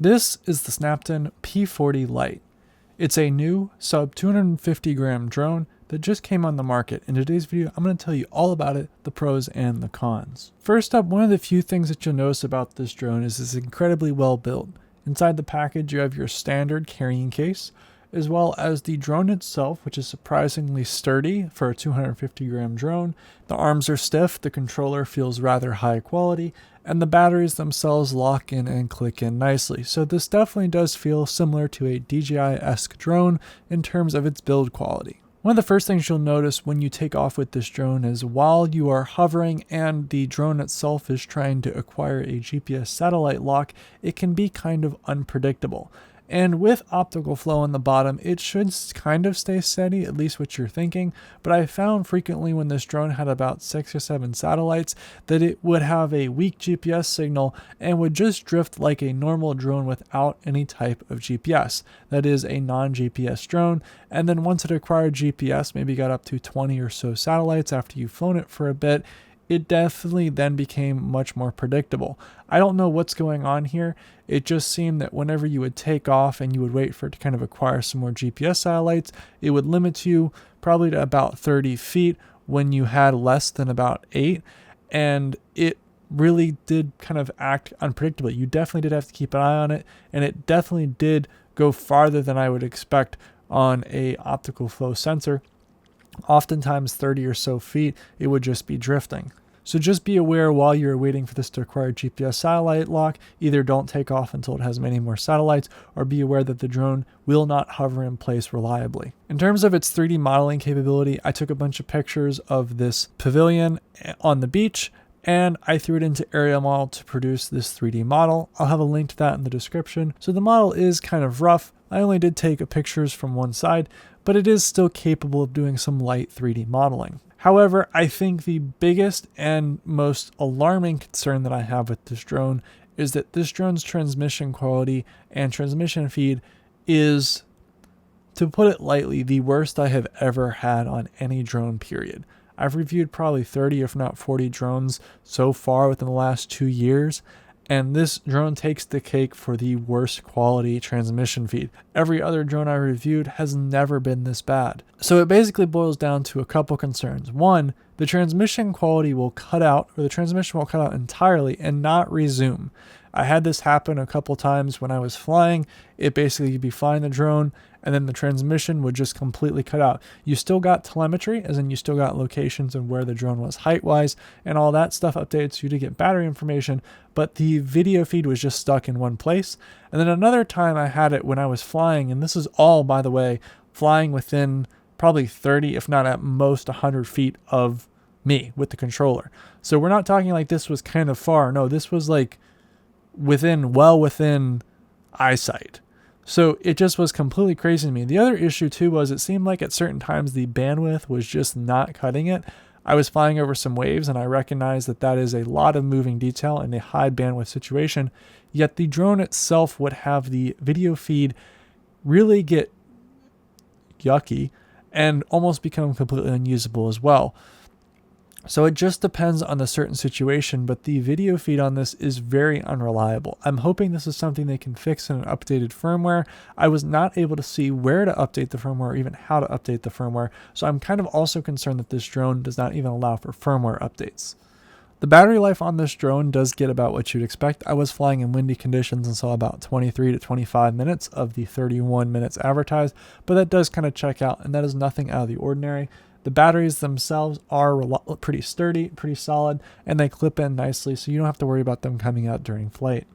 This is the Snaptain P40 Lite. It's a new sub 250 gram drone that just came on the market. In today's video, I'm going to tell you all about it, the pros and the cons. First up, one of the few things that you'll notice about this drone is it's incredibly well built. Inside the package, you have your standard carrying case, as well as the drone itself, which is surprisingly sturdy for a 250 gram drone. The arms are stiff, the controller feels rather high quality, and the batteries themselves lock in and click in nicely. So this definitely does feel similar to a DJI-esque drone in terms of its build quality. One of the first things you'll notice when you take off with this drone is while you are hovering and the drone itself is trying to acquire a GPS satellite lock, it can be kind of unpredictable. And with optical flow on the bottom, it should kind of stay steady, at least what you're thinking. But I found frequently when this drone had about 6 or 7 satellites that it would have a weak GPS signal and would just drift like a normal drone without any type of GPS. That is a non-GPS drone. And then once it acquired GPS, maybe got up to 20 or so satellites after you've flown it for a bit, it definitely then became much more predictable. I don't know what's going on here. It just seemed that whenever you would take off and you would wait for it to kind of acquire some more GPS satellites, it would limit you probably to about 30 feet when you had less than about 8. And it really did kind of act unpredictably. You definitely did have to keep an eye on it, and it definitely did go farther than I would expect on a optical flow sensor. Oftentimes 30 or so feet, it would just be drifting. So just be aware while you're waiting for this to acquire GPS satellite lock, either don't take off until it has many more satellites, or be aware that the drone will not hover in place reliably. In terms of its 3D modeling capability, I took a bunch of pictures of this pavilion on the beach, and I threw it into Area Model to produce this 3D model. I'll have a link to that in the description. So the model is kind of rough. I only did take pictures from one side, but it is still capable of doing some light 3D modeling. However, I think the biggest and most alarming concern that I have with this drone is that this drone's transmission quality and transmission feed is, to put it lightly, the worst I have ever had on any drone, period. I've reviewed probably 30 if not 40 drones so far within the last 2 years, and this drone takes the cake for the worst quality transmission feed. Every other drone I reviewed has never been this bad. So it basically boils down to a couple concerns. One, the transmission quality will cut out, or the transmission will cut out entirely and not resume. I had this happen a couple times when I was flying. It basically, you'd be flying the drone and then the transmission would just completely cut out. You still got telemetry, as in you still got locations and where the drone was height-wise, and all that stuff updates you to get battery information, but the video feed was just stuck in one place. And then another time I had it when I was flying, and this is all, by the way, flying within probably 30, if not at most 100 feet of me with the controller. So we're not talking like this was kind of far. No, this was like well within eyesight. So it just was completely crazy to me. The other issue too was it seemed like at certain times the bandwidth was just not cutting it. I was flying over some waves and I recognized that that is a lot of moving detail in a high bandwidth situation, yet the drone itself would have the video feed really get yucky and almost become completely unusable as well. So it just depends on the certain situation, but the video feed on this is very unreliable. I'm hoping this is something they can fix in an updated firmware. I was not able to see where to update the firmware or even how to update the firmware, so I'm kind of also concerned that this drone does not even allow for firmware updates. The battery life on this drone does get about what you'd expect. I was flying in windy conditions and saw about 23 to 25 minutes of the 31 minutes advertised, but that does kind of check out, and that is nothing out of the ordinary. The batteries themselves are pretty sturdy, pretty solid, and they clip in nicely, so you don't have to worry about them coming out during flight.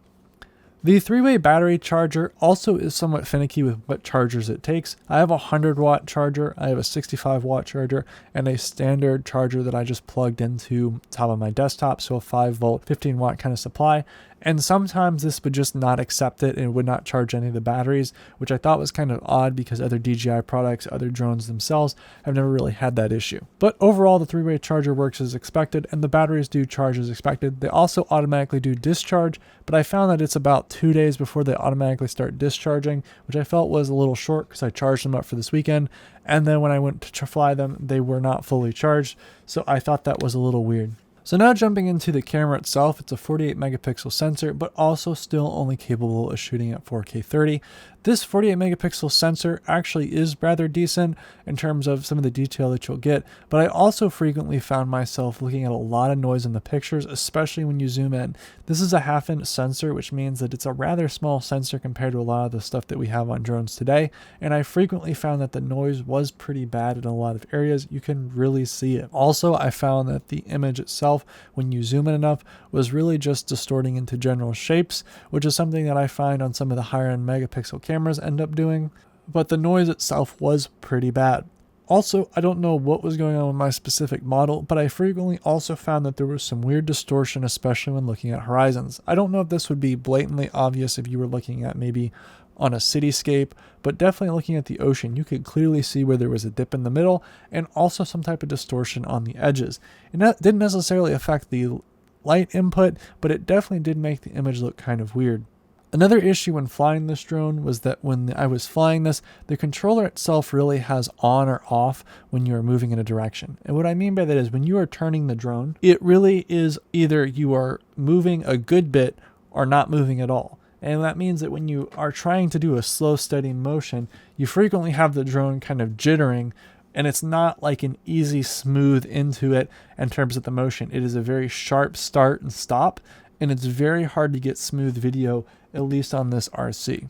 The 3-way battery charger also is somewhat finicky with what chargers it takes. I have a 100-watt charger, I have a 65-watt charger, and a standard charger that I just plugged into the top of my desktop, so a 5-volt, 15-watt kind of supply. And sometimes this would just not accept it and would not charge any of the batteries, which I thought was kind of odd because other DJI products, other drones themselves, have never really had that issue. But overall, the 3-way charger works as expected, and the batteries do charge as expected. They also automatically do discharge, but I found that it's about 2 days before they automatically start discharging, which I felt was a little short because I charged them up for this weekend. And then when I went to fly them, they were not fully charged, so I thought that was a little weird. So now jumping into the camera itself, it's a 48 megapixel sensor, but also still only capable of shooting at 4K 30. This 48 megapixel sensor actually is rather decent in terms of some of the detail that you'll get, but I also frequently found myself looking at a lot of noise in the pictures, especially when you zoom in. This is a half-inch sensor, which means that it's a rather small sensor compared to a lot of the stuff that we have on drones today, and I frequently found that the noise was pretty bad in a lot of areas. You can really see it. Also, I found that the image itself, when you zoom in enough, was really just distorting into general shapes, which is something that I find on some of the higher end megapixel cameras end up doing, but the noise itself was pretty bad. Also, I don't know what was going on with my specific model, but I frequently also found that there was some weird distortion, especially when looking at horizons. I don't know if this would be blatantly obvious if you were looking at maybe on a cityscape, but definitely looking at the ocean, you could clearly see where there was a dip in the middle and also some type of distortion on the edges. And that didn't necessarily affect the light input, but it definitely did make the image look kind of weird. Another issue when flying this drone was that when I was flying this, the controller itself really has on or off when you are moving in a direction. And what I mean by that is when you are turning the drone, it really is either you are moving a good bit or not moving at all. And that means that when you are trying to do a slow, steady motion, you frequently have the drone kind of jittering, and it's not like an easy smooth into it in terms of the motion. It is a very sharp start and stop, and it's very hard to get smooth video, at least on this RC.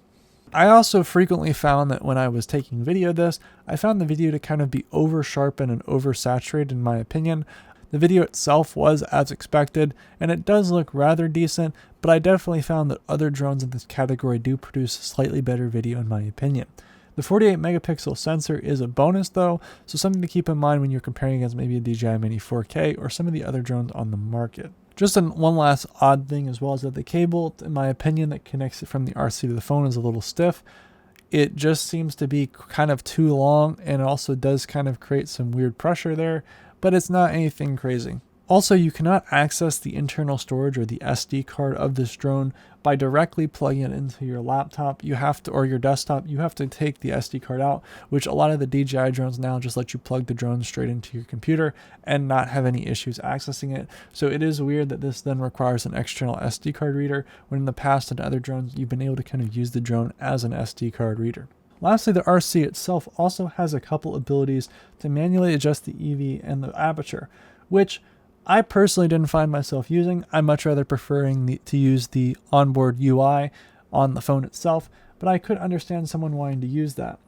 I also frequently found that when I was taking video of this, I found the video to kind of be over sharpened and oversaturated in my opinion. The video itself was as expected, and it does look rather decent, but I definitely found that other drones in this category do produce slightly better video in my opinion. The 48 megapixel sensor is a bonus though, so something to keep in mind when you're comparing against maybe a DJI Mini 4K or some of the other drones on the market. Just one last odd thing as well is that the cable, in my opinion, that connects it from the RC to the phone is a little stiff. It just seems to be kind of too long, and it also does kind of create some weird pressure there, but it's not anything crazy. Also, you cannot access the internal storage or the SD card of this drone by directly plugging it into your laptop. You have to, or your desktop, you have to take the SD card out, which a lot of the DJI drones now just let you plug the drone straight into your computer and not have any issues accessing it. So it is weird that this then requires an external SD card reader, when in the past on other drones, you've been able to kind of use the drone as an SD card reader. Lastly, the RC itself also has a couple abilities to manually adjust the EV and the aperture, which I personally didn't find myself using. I'm much rather preferring to use the onboard UI on the phone itself, but I could understand someone wanting to use that.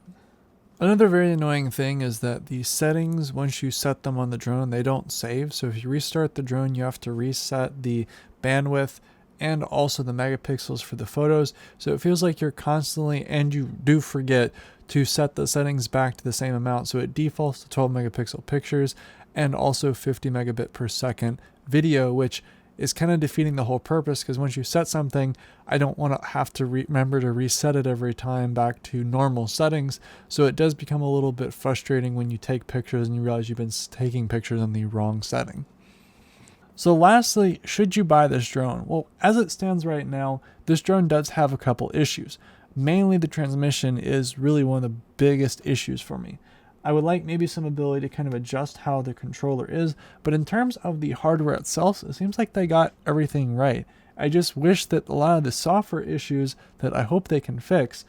Another very annoying thing is that the settings, once you set them on the drone, they don't save. So if you restart the drone, you have to reset the bandwidth and also the megapixels for the photos. So it feels like you're constantly, and you do forget to set the settings back to the same amount. So it defaults to 12 megapixel pictures and also 50 megabit per second video, which is kind of defeating the whole purpose, because once you set something, I don't want to have to remember to reset it every time back to normal settings. So it does become a little bit frustrating when you take pictures and you realize you've been taking pictures in the wrong setting. So lastly, should you buy this drone? Well, as it stands right now, this drone does have a couple issues. Mainly the transmission is really one of the biggest issues for me. I would like maybe some ability to kind of adjust how the controller is, but in terms of the hardware itself, it seems like they got everything right. I just wish that a lot of the software issues that I hope they can fix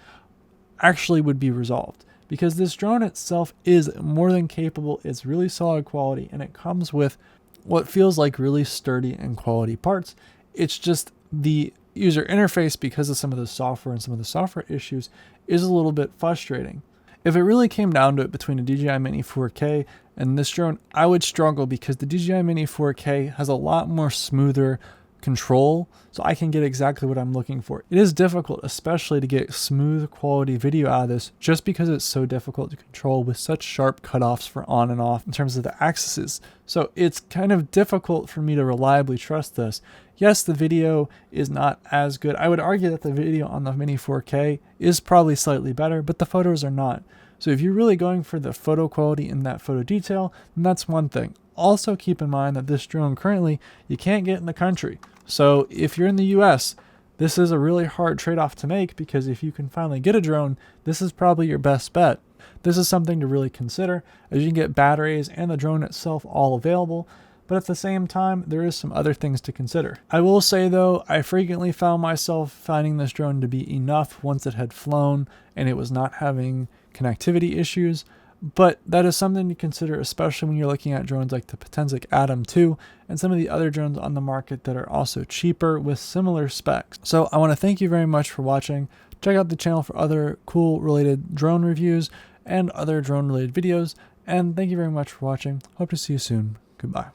actually would be resolved, because this drone itself is more than capable. It's really solid quality, and it comes with what feels like really sturdy and quality parts. It's just the user interface, because of some of the software and some of the software issues, is a little bit frustrating. If it really came down to it between a DJI Mini 4K and this drone, I would struggle, because the DJI Mini 4K has a lot more smoother control, so I can get exactly what I'm looking for. It is difficult, especially to get smooth quality video out of this, just because it's so difficult to control with such sharp cutoffs for on and off in terms of the axes. So it's kind of difficult for me to reliably trust this. Yes, the video is not as good. I would argue that the video on the Mini 4K is probably slightly better, but the photos are not. So if you're really going for the photo quality and that photo detail, then that's one thing. Also keep in mind that this drone currently, you can't get in the country. So if you're in the US, this is a really hard trade-off to make, because if you can finally get a drone, this is probably your best bet. This is something to really consider, as you can get batteries and the drone itself all available. but at the same time, there is some other things to consider. I will say though, I frequently found myself finding this drone to be enough once it had flown and it was not having connectivity issues. But that is something to consider, especially when you're looking at drones like the Potensic Atom 2 and some of the other drones on the market that are also cheaper with similar specs. So I want to thank you very much for watching. Check out the channel for other cool related drone reviews and other drone related videos. And thank you very much for watching. Hope to see you soon. Goodbye.